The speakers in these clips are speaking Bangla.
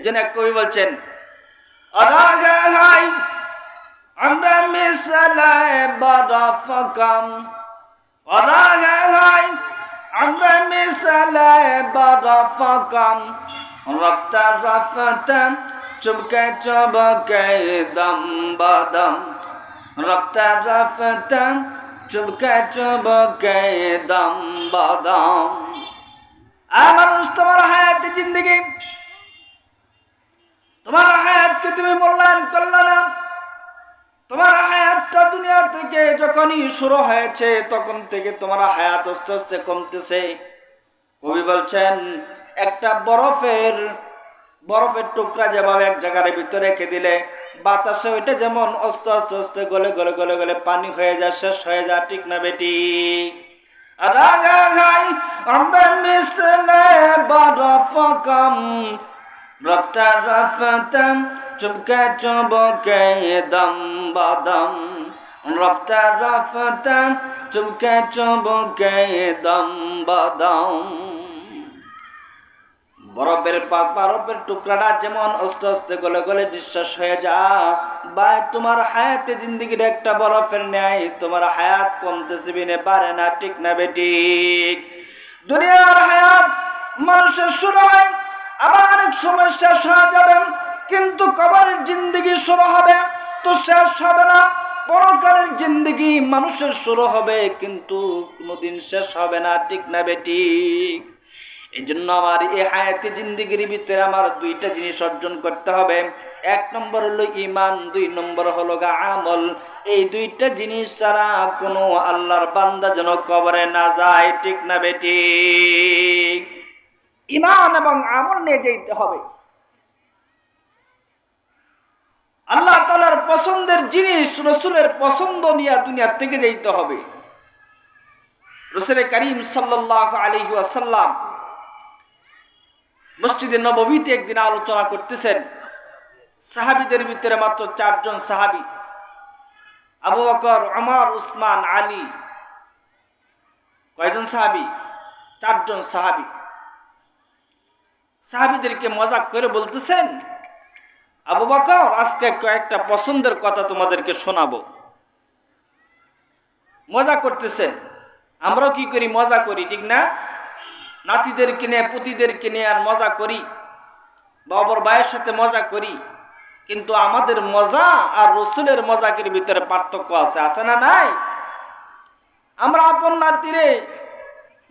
এজন্য এক কবি বলছেন, অরাগাই আমরা মিশালায় বরফকম, অরাগাই আমরা মিশালায় বরফকম, রফতা রফতা চুবকে চুবকে দম বদম, রফতা রফতা চুবকে চুবকে দম বদম। মানুষ, তোমার হায়াতে জিন্দগি, তোমার হায়াতকে তুমি মূল্যায়ন করলে না। তোমার হায়াতটা দুনিয়া থেকে যখনই শুরু হয়েছে তখন থেকে তোমার হায়াত আস্তে আস্তে কমতেছে। কবি বলছেন, একটা বরফের টুকরা যেভাবে এক জায়গার ভিতরে রেখে দিলে বাতাসে ওইটা যেমন আস্তে আস্তে আস্তে গলে গলে গলে গলে পানি হয়ে যায়, শেষ হয়ে যায়, ঠিক না বেটি? রাগাই আমরা মিশলে বরফকম, রফতা রফতা চুবকে চুবকে দম বদম, রফতা রফতা চুবকে চুবকে দম বদম। বরফের টুকরাটা যেমন আস্তে আস্তে গলে গলে নিঃশ্বাস হয়ে যায়, বা তোমার হায়াতে জিন্দগির একটা বরফের ন্যায় তোমার হায়াত কমতেছে বিনে পারে না, ঠিক না বেঠিক? দুনিয়ার হায়াত মানুষের শুরু হয়, আবার অনেক সময় শেষ হয়ে যাবে, কিন্তু কবরের জিন্দগি শুরু হবে তো শেষ হবে না। পরকালের জিন্দগি মানুষের শুরু হবে কিন্তু কোনোদিন শেষ হবে না, ঠিক না বেঠিক? এই জন্য আমার এই হায়াতি জিন্দিগির ভিতরে আমার দুইটা জিনিস অর্জন করতে হবে। এক নম্বর হলো ঈমান, দুই নম্বর হলো আমল। এই দুইটা জিনিস ছাড়া কোনো আল্লাহর বান্দা যেন কবরে না যায়, ঠিক না বেটি? ঈমান এবং আমল নিয়ে যেতে হবে। আল্লাহ তাআলার পছন্দের জিনিস, রাসূলের পছন্দ নিয়ে দুনিয়া থেকে যেতে হবে। রাসূল করিম সাল্লাল্লাহু আলাইহি ওয়াসাল্লাম মসজিদে নববীতে একদিন আলোচনা করতেছেন। সাহাবীদের ভিতরে মাত্র 4 জন সাহাবী, আবু বকর, ওমর, উসমান, আলী। কয়জন সাহাবী? 4 জন সাহাবী। সাহাবীদেরকে মজাক করে বলতেছেন, আবু বকর, আজকে কয়েকটা পছন্দের কথা তোমাদেরকে শোনাবো। মজা করতেছেন। আমরাও কি করি? মজা করি, ঠিক না? নাতিদেরকে নিয়ে, পুতিদেরকে নিয়ে আর মজা করি, বাবার ভাইয়ের সাথে মজা করি, কিন্তু আমাদের মজা আর রসুলের মজাকের ভিতরে পার্থক্য আছে, আছে না নাই? আমরা আপন নাতিরে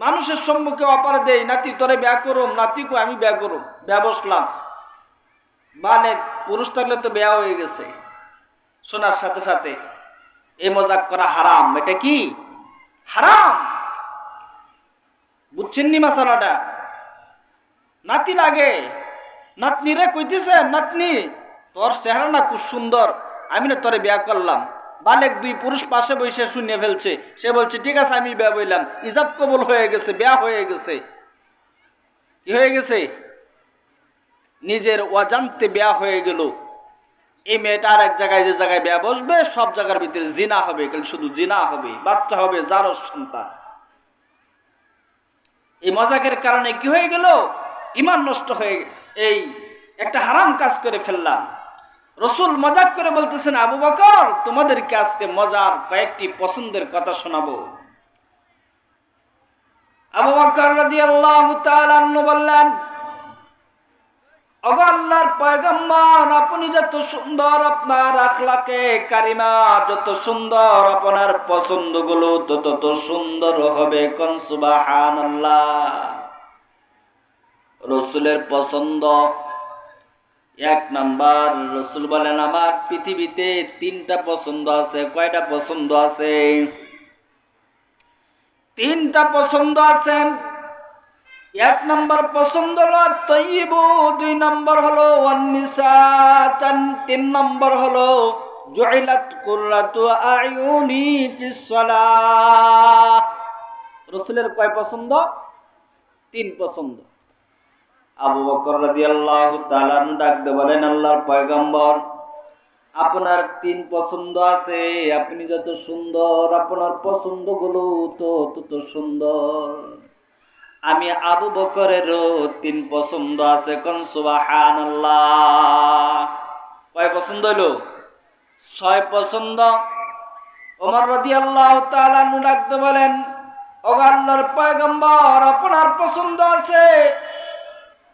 মানুষের সম্মুখে অপার দেই, নাতি তোরে ব্যা করুম, নাতিকে আমি ব্যা করুম, ব্যা বসলাম। বালে পুরুষ থাকলে তো ব্যা হয়ে গেছে। শোনার সাথে সাথে এই মজাক করা হারাম। এটা কি? হারাম। বুঝছেন নি মাসালাটা? নাতি লাগে, নাতনি রে কইতেছে, নাতনি তোর চেহারা না খুব সুন্দর, আমি না তোরে বিয়া করলাম। বালেক 2 পুরুষ পাশে বসে শুনে ফেলছে, সে বলছে ঠিক আছে আমি বিয়া বইলাম। ইজাব কবুল হয়ে গেছে, বিয়া হয়ে গেছে। কি হয়ে গেছে? নিজের অজান্তে বিয়া হয়ে গেল। এই মেয়েটা আর এক জায়গায়, যে জায়গায় বিয়া বসবে সব জায়গার ভিতরে জিনা হবে, শুধু জিনা হবে, বাচ্চা হবে, জারজ সন্তান। এই মজাকের কারণে কি হয়ে গেল? ঈমান নষ্ট হয়ে, এই একটা হারাম কাজ করে ফেললাম। রসুল মজাক করে বলতেছেন, আবু বকর, তোমাদেরকে আজকে মজার কয়েকটি পছন্দের কথা শোনাবো। আবু বকর রাদিয়াল্লাহু তাআলা আনহু বললেন, ওগো আল্লাহর পয়গম্বর, আপনি যত সুন্দর, আপনার আখলাকে কারিমা যত সুন্দর, আপনার পছন্দগুলো তত সুন্দর হবে। কোন সুবহানাল্লাহ। রসুলের পছন্দ 1 নাম্বার, রসুল বলেন আমার পৃথিবীতে 3টা পছন্দ আছে। কয়টা পছন্দ আছে? 3টা পছন্দ আছে। 1 নাম্বার পছন্দ হলো তাইয়্যিবু, 2 নাম্বার হলো ওয়ান্নিসা, 3 নাম্বার হলো জুইলাত কুররাতু আয়ুনি ফিস সালাহ। রাসূলের কয় পছন্দ? 3 পছন্দ। আবু বকর রাদিয়াল্লাহু তাআলা ডাক দিয়ে বলেন, আল্লাহর পয়গম্বর, আপনার 3 পছন্দ আছে। আপনি যত সুন্দর, আপনার পছন্দগুলো তত সুন্দর। আমি আবু বকরেরও 3 পছন্দ আছে, কোন সুবহানাল্লাহ। কয় পছন্দ হইলো? 6 পছন্দ। ওমর রাদিয়াল্লাহু তাআলা আনহু ডাকতে বলেন, ও আল্লাহর পয়গম্বর, আপনার পছন্দ আছে,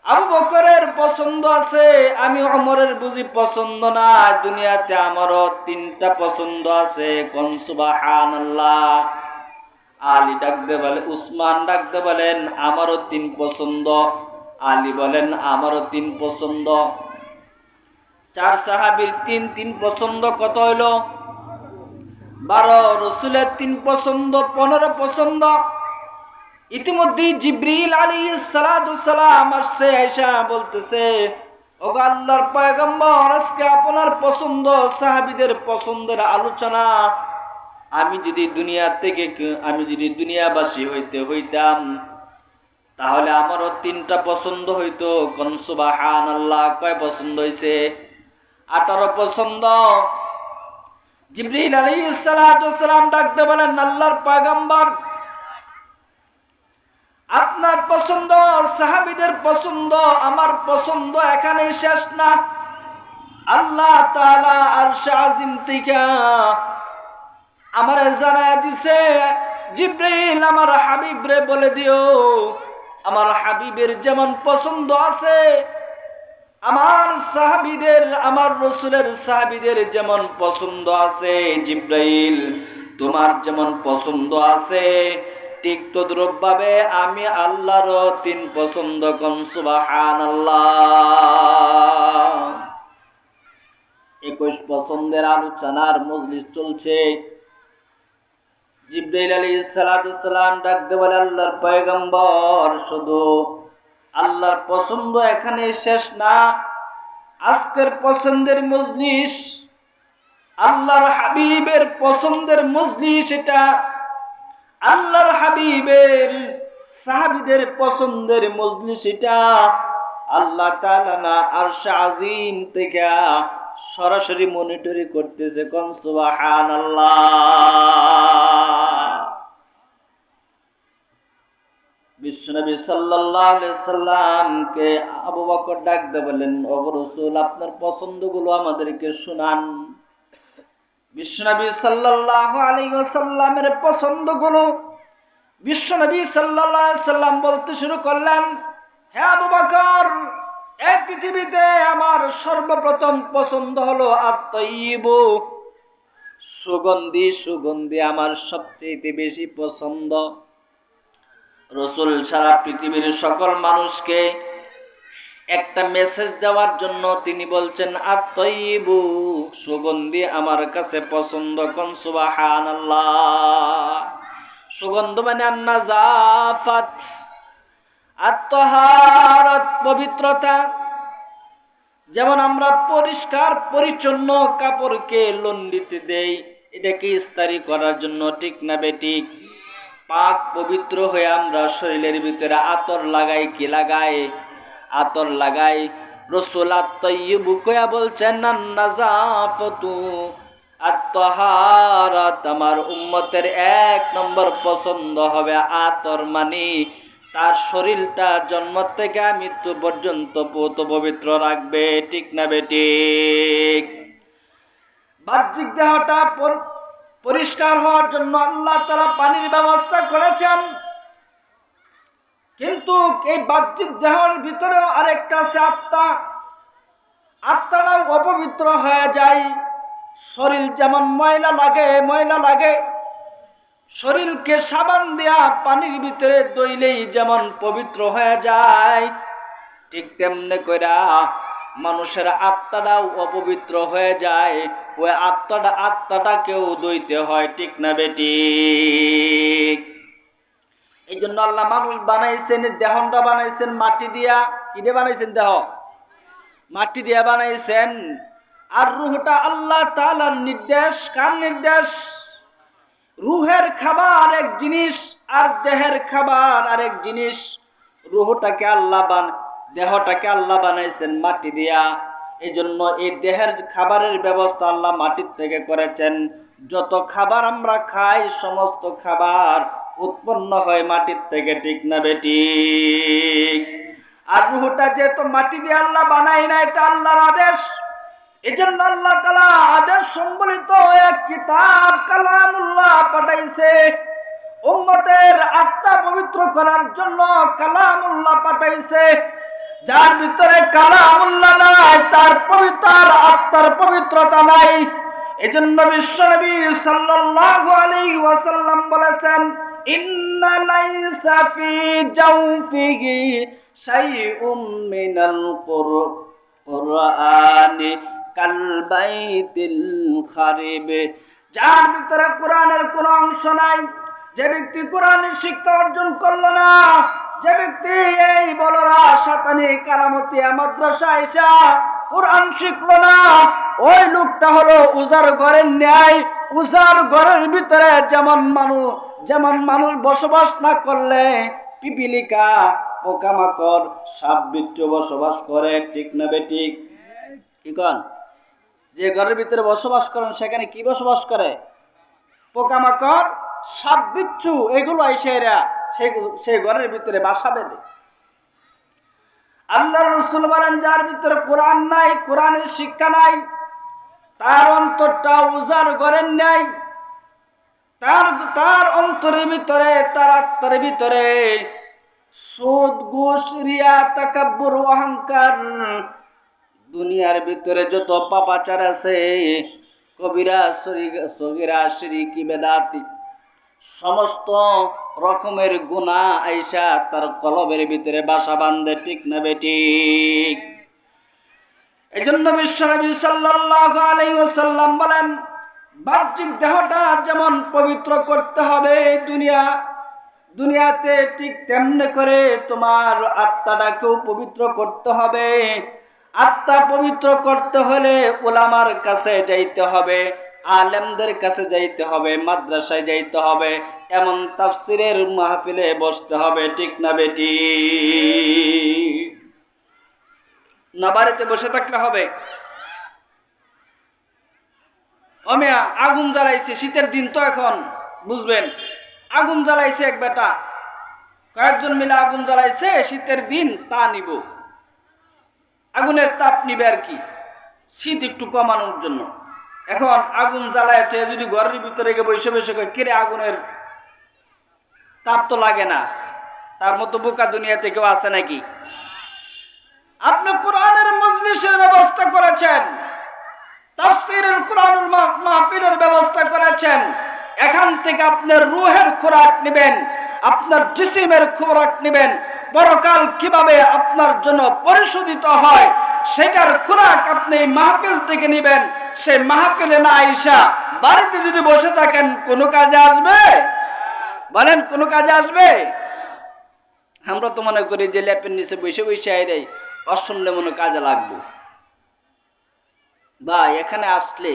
আবু বকরের পছন্দ আছে, আমি ওমরের বুঝি পছন্দ না? দুনিয়াতে আমারও 3টা পছন্দ আছে, কোন সুবহানাল্লাহ। আলী ডাকতে বলে, উসমান ডাকতে বলেন, আমারও 3 পছন্দ। আলী বলেন, আমারও 3 পছন্দ। 4 সাহাবীর 3 পছন্দ, কত হইলো? 12। রসুলের 3 পছন্দ, 15 পছন্দ। ইতিমধ্যে জিবরিল আলাইহিস সালাতু সালাম আসছে, আয়েশা বলতেছে, ও আল্লাহর পয়গম্বর, আজকে আপনার পছন্দ সাহাবীদের পছন্দের আলোচনা। আমি যদি দুনিয়াবাসী হইতাম তাহলে আমারও 3টা পছন্দ হইতো, কোন সুবহানাল্লাহ। কয় পছন্দ হইছে? 18 পছন্দ। জিবরিল আলাইহিস সালাতু সালাম ডাকতে বলেন, আল্লাহর পয়গম্বর, আপনার পছন্দ সাহাবীদের পছন্দ, আমার পছন্দ এখানেই শেষ না। আল্লাহ তাআলা আরশে আজিম থেকে আমারে জানায় দিছে, জিবরিল আমার হাবিবরে বলে দিও, আমার হাবিবের যেমন পছন্দ আছে, আমার সাহাবীদের, আমার রাসূলের সাহাবীদের যেমন পছন্দ আছে, জিবরাইল তোমার যেমন পছন্দ আছে, ঠিক তদ্রূপ ভাবে আমি আল্লাহরও 3 পছন্দ, কোন সুবহানাল্লাহ। 21 পছন্দের আলোচনার মজলিস চলছে। জিবরাইল আলাইহিস সালাতু সালাম ডাকতে বলে, আল্লাহর পয়গম্বর, শুধু আল্লাহর পছন্দ এখানে শেষ না, আজকের পছন্দের মজলিস আল্লাহর হাবিবের পছন্দের মজলিস। এটা আল্লাহর হাবিবের সাহাবীদের পছন্দের মজলিস। এটা আল্লাহ তাআলা না আরশে আজিম থেকে সরাসরি মনিটরি করতেছে, কোন সুবহানাল্লাহ। বিশ্বনবী সাল্লাল্লাহু আলাইহি সাল্লামকে আবু বকর ডাকতে বলেন, ও রাসূল, আপনার পছন্দগুলো আমাদেরকে শুনান। বিশ্বনবী সাল্লাল্লাহু আলাইহি ওয়াসাল্লামের পছন্দগুলো বিশ্বনবী সাল্লাল্লাহু আলাইহি সাল্লাম বলতে শুরু করলেন, হে আবু বকর, এই পৃথিবীতে আমার সর্বপ্রথম পছন্দ হলো আত-তাইয়্যিব, সুগন্ধি। সুগন্ধি আমার সবচেয়ে বেশি পছন্দ। রাসূল সারা পৃথিবীর সকল মানুষকে একটা মেসেজ দেওয়ার জন্য তিনি বলছেন, আত-তাইয়্যিব, সুগন্ধি আমার কাছে পছন্দ, কোন সুবহানাল্লাহ। সুগন্ধ মানে আন-নাযাফাত, আত-তাহারাত, পবিত্রতা। যেমন আমরা পরিষ্কার পরিচ্ছন্ন কাপড়কে লন্ডিতে দেই, এটাকে ইস্তারি করার জন্য, ঠিক না বেঠিক? পাক পবিত্র হয়ে আমরা শরীরের ভিতরে আতর লাগাই, কি লাগাই? আতর লাগাই। রাসূল আত-তাইয়্যিব কয়া বলছেন, আন-নাযাফাতু, আত-তাহারাত, আমার উম্মতের 1 নম্বর পছন্দ হবে আতর, মানে তার শরীরটা জন্ম থেকে মৃত্যু পর্যন্ত পুত পবিত্র রাখবে, ঠিক না বেঠিক? বাহ্যিক দেহটা পরিষ্কার হওয়ার জন্য আল্লাহ তাআলা পানির ব্যবস্থা করেছেন, কিন্তু এই বাহ্যিক দেহের ভিতরেও আরেকটা আছে আত্মা। আত্মাটাও অপবিত্র হয়ে যায়। শরীর যেমন ময়লা লাগে, শরীরকে সাবান দেয়া পানির ভিতরে দইলেই যেমন পবিত্র হয়ে যায়, ঠিক তেমনি কইরা মানুষের আত্মাটাও অপবিত্র হয়ে যায়। ওই আত্মাটাকেও দইতে হয়, ঠিক না বেঠিক? এই জন্য আল্লাহ মানুষ বানাইছেন, দেহটা বানাইছেন মাটি দিয়া। কি দিয়ে বানাইছেন? দেহ মাটি দিয়া বানাইছেন। আর রূহটা আল্লাহ তাআলার নির্দেশ। কার নির্দেশ? রূহের খাবার এক জিনিস আর দেহের খাবার আরেক জিনিস। দেহটাকে আল্লাহ বানাইছেন মাটি দিয়া। এই জন্য এই দেহের খাবারের ব্যবস্থা আল্লাহ মাটির থেকে করেছেন। যত খাবার আমরা খাই, সমস্ত খাবার উৎপন্ন হয় মাটির থেকে, ঠিক না বেঠিক? আর রূহটা যেহেতু মাটি দিয়ে আল্লাহ বানাই না, এটা আল্লাহর আদেশ। এজন্য আল্লাহ তাআলা আদেশ সম্বলিত এক কিতাব কালামুল্লাহ পাঠাইছে। উম্মতের আত্মা পবিত্র করার জন্য কালামুল্লাহ পাঠাইছে। যার ভিতরে কালামুল্লাহ নাই, তার পবিত্র আত্মার পবিত্রতা নাই। এজন্য বিশ্বনবী সাল্লাল্লাহু আলাইহি ওয়াসাল্লাম বলেছেন, ইন্না লাইসা ফি জাওফিহি শাইউম মিনাল কুরআনি কাল বাইতিল খারিব। যার ভিতরে কোরআনের কোন অংশ নাই, যে ব্যক্তি কোরআনের শিক্ষা অর্জন করলো না, যে ব্যক্তি এই বলরা শয়তানি কারামতিয়া মাদ্রাসা এসা কোরআন শিখলো না, ওই লোকটা হলো উজার ঘরের ন্যায়। উজার ঘরের ভিতরে যেমন মানুষ বসবাস না করলে পিপিলিকা, পোকামাকড়, সাপ বিচ্ছু বসবাস করে, ঠিক না বেঠিক? কি কন? যে ঘরের ভিতরে বসবাস করেন সেখানে কি বসবাস করে? পোকামাকড়, সাপ বিচ্ছু, এগুলো এসে এরা সেই ঘরের ভিতরে বাসা বেঁধে। আল্লাহর রাসূল বলেন, যার ভিতরে কোরআন নাই, কোরআনের শিক্ষা নাই, তার অন্তরটা উজাড় ঘরের ন্যায়। তার অন্তরের ভিতরে, তার আত্মার ভিতরে সুদ, ঘুষ, রিয়া, তাকাব্বুর, অহংকার, দুনিয়ার ভিতরে যত পাপাচার আছে, কবিরা, সগীরা, শিরকি, বেদাতি, সমস্ত রকমের গুনাহ আইসা তার কলবের ভিতরে বাসা বাঁধে, ঠিক না বেঠিক? এজন্য বিশ্বনবী সাল্লাল্লাহু আলাইহি ওয়াসাল্লাম বলেন, বাহ্যিক দেহটা যেমন পবিত্র করতে হবে দুনিয়াতে, ঠিক তেমনি করে তোমার আত্মাটাকেও পবিত্র করতে হবে। আত্মা পবিত্র করতে হলে উলামার কাছে যাইতে হবে, আলেমদের কাছে যাইতে হবে, মাদ্রাসায় যাইতে হবে, এমন তাফসিরের মাহফিলে বসতে হবে, ঠিক না বেটি? না বাড়িতে বসে থাকলে হবে? অমিয়া আগুন জ্বালাইছে, শীতের দিন তো এখন, বুঝবেন, আগুন জ্বালাইছে এক বেটা, কয়েকজন মিলে আগুন জ্বালাইছে, শীতের দিন তা নিব, আগুনের তাপ নিবে আর কি, শীত একটু কমানোর জন্য। এখন আগুন জ্বালায় যদি ঘরের ভিতরে গিয়ে বসে বসে কিরে আগুনের তাপ তো লাগে না, তার মতো বোকা দুনিয়াতে কেউ আছে নাকি? আপনি কোরআনের মজলিসের ব্যবস্থা করেছেন, তাফসীরের কোরআনুল মাহফিলের ব্যবস্থা করেছেন, এখান থেকে আপনার রূহের খোরাক নেবেন, আপনার জিসিমের খোরাক নেবেন, পরকাল কিভাবে আপনার জন্য পরিশোধিত হয় সেটার খোরাক আপনি মাহফিল থেকে নেবেন। সেই মাহফিলে না আইসা বাড়িতে যদি বসে থাকেন কোনো কাজে আসবে? বলেন, কোনো কাজে আসবে? আমরা তো মনে করি যে ল্যাপের নিচে বসে বসে আইরাই অসম্ভব মনে কাজে লাগবো। ভাই, এখানে আসলে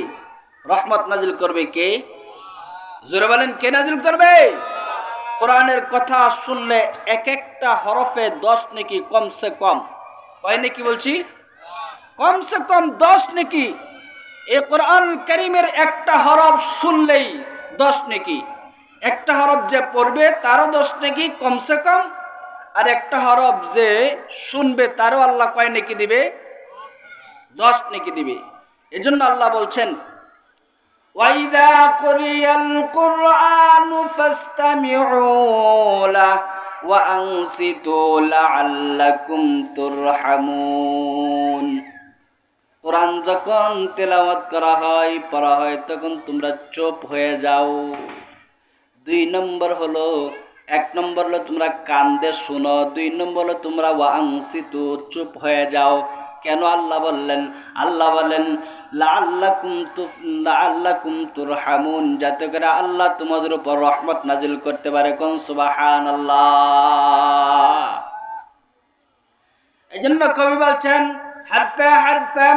রহমত নাজিল করবে কে? জোরে বলেন, কে নাজিল করবে? কোরআনের কথা শুনলে এক একটা হরফে 10 নেকি কমসে কম। কয় নেকি বলছি? কমসে কম 10 নেকি। এই কোরআন কারীমের একটা হরফ শুনলেই 10 নেকি। একটা হরফ যে পড়বে তারও 10 নেকি কমসে কম, আর একটা হরফ যে শুনবে তারও আল্লাহ কয় নেকি দিবে? 10 নেকি দিবে। এজন্য আল্লাহ বলছেন, وَإِذَا قُرِئَ الْقُرْآنُ فَاسْتَمِعُوا لَهُ وَأَنصِتُوا لَعَلَّكُمْ تُرْحَمُونَ। কোরআন যখন তেলাওয়াত করা হয়, পড়া হয়, তখন তোমরা চুপ হয়ে যাও। 2 নম্বর হলো, 1 নম্বর হলো তোমরা কান দিয়ে শোনো, 2 নম্বর হলো তোমরা ওয়াংসিতু চুপ হয়ে যাও। কেন আল্লাহ বললেন? আল্লাহ বলেন লাআল্লাকুম তুরহামুন, যাতে করে আল্লাহ তোমাদের উপর রহমত নাজিল করতে পারে। কোন সুবহানাল্লাহ। এইজন্য কবি বলছেন, হারফে হারফে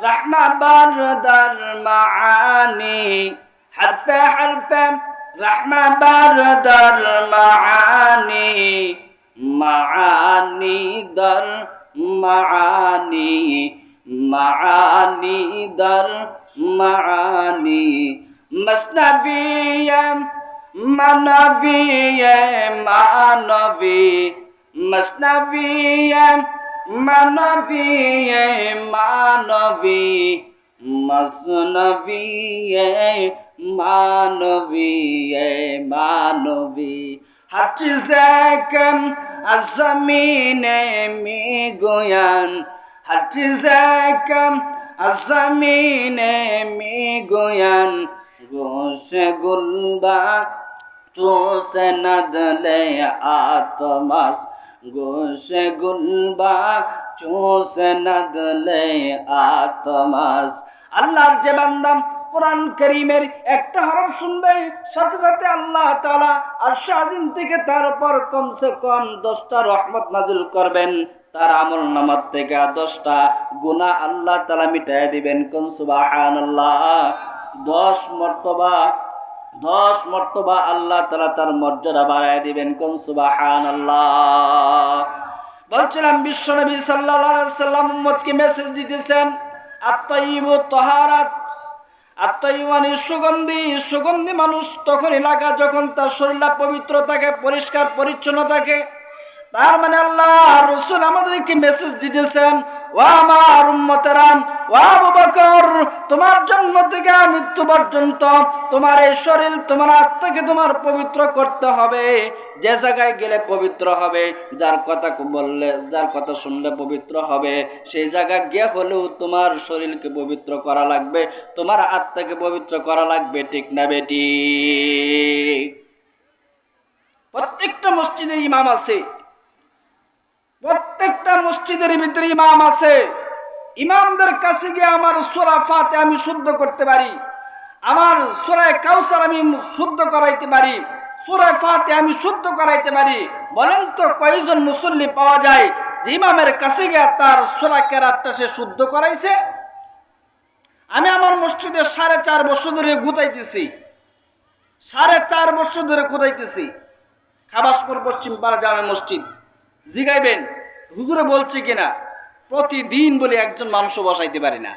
রাহমা বারদার মাআনি, হারফে হারফে রাহমা বারদার মাআনি, মাআনি দার মাআনি, মাআনি দার মাআনি, মসনবিয়া মানবী মানবী মসনবী মানবী মানবী মসনবী মানবী মানবী हर जगह ज़मीने में गोयान हर जगह ज़मीने में गोयान गोश गुलबा चूस नदले आत्मास गोश गुलबा चूस नदले आत्मास अल्लाहर जे बांदा কোরআন কারীমের একটা হরফ শুনবে সাথে সাথে আল্লাহ তাআলা আরশ আজিম থেকে তার উপর কমসে কম 10টা রহমত নাযিল করবেন তার আমলনামার থেকে 10টা গুনাহ আল্লাহ তাআলা মিটায় দিবেন কোন সুবহানাল্লাহ 10 মর্তবা আল্লাহ তাআলা তার মর্যাদা বাড়ায় দিবেন কোন সুবহানাল্লাহ বলছিলাম বিশ্বনবী সাল্লাল্লাহু আলাইহি ওয়াসাল্লাম উম্মতকে মেসেজ দিতেছেন আত-তাইয়িবু তাহারাত আত্মাইওয়ানি সুগন্ধি মানুষ তখন এলাকা যখন তার শরীরটা পবিত্র থাকে পরিষ্কার পরিচ্ছন্ন থাকে তার মানে আল্লাহ রাসূল আমাদেরকে মেসেজ দিতেছেন ও আমার উম্মতেরা ও আবু বকর তোমার জন্ম থেকে মৃত্যু পর্যন্ত তোমার এই শরীর তোমার আত্মাকে তোমার পবিত্র করতে হবে যে জায়গায় গেলে পবিত্র হবে যার কথা শুনলে পবিত্র হবে সেই জায়গায় গিয়ে হলেও তোমার শরীরকে পবিত্র করা লাগবে তোমার আত্মাকে পবিত্র করা লাগবে ঠিক না বেটি প্রত্যেকটা মসজিদে ইমাম আছে প্রত্যেকটা মসজিদের ভিতরে ইমাম আছে ইমামদের কাছে গিয়ে আমার সূরা ফাতিহা আমি শুদ্ধ করতে পারি আমার সূরা কাউসার আমি শুদ্ধ করাইতে পারি সূরা ফাতিহা আমি শুদ্ধ করাইতে পারি বলেন তো কয়জন মুসল্লি পাওয়া যায় যে ইমামের কাছে গিয়ে তার সূরা কেরাতটা সে শুদ্ধ করাইছে আমি আমার মসজিদে 4.5 বছর ধরে গুতাইতেছি 4.5 বছর ধরে গুতাইতেছি খাবাসপুর পশ্চিম পাড়া জামে মসজিদ জিগাইবেন হুজুরে বলছে কিনা প্রতিদিন বলে একজন মানুষও বসাইতে পারি না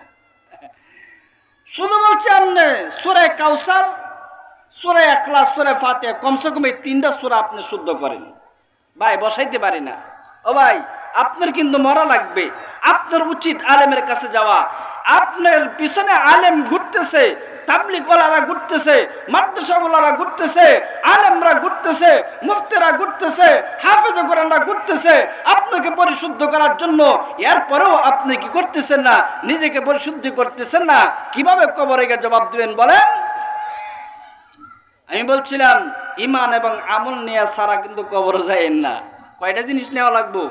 শুধু বলছি আপনি সূরা কাউসার সূরা ইখলাস সূরা ফাতিহা কমসে কম এই 3টা সূরা আপনি শুদ্ধ করেন ভাই বসাইতে পারি না ও ভাই আপনার কিন্তু মরা লাগবে আপনার উচিত আলেমের কাছে যাওয়া আপনার পিছনে আলেম ঘুরতেছে তাবলীগ ওয়ালারা ঘুরতেছে মাদ্রাসা ওয়ালারা ঘুরতেছে আলেমরা ঘুরতেছে মুফতিরা ঘুরতেছে হাফেজ কোরআনরা ঘুরতেছে আপনাকে পরিশুদ্ধ করার জন্য এরপরেও আপনি কি করতেছেন না নিজেকে পরিশুদ্ধ করতেছেন না কিভাবে কবরে গিয়ে জবাব দিবেন বলেন আমি বলছিলাম ঈমান এবং আমল নিয়ে সারা কিন্তু কবরে যায়েন না কয়টা জিনিস নেওয়া লাগবে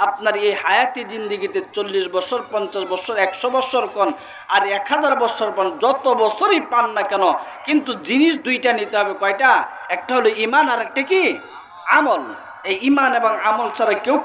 আপনার এই হায়াতি জিন্দেগিতে 40 বছর 50 বছর 100 বছর কোন আর 1000 বছর কোন যত বছরই পান না কেন কিন্তু জিনিস দুইটা নিতে হবে কয়টা একটা হলো ঈমান আর একটা কি আমল এই ঈমান এবং আমল ছাড়া কেউ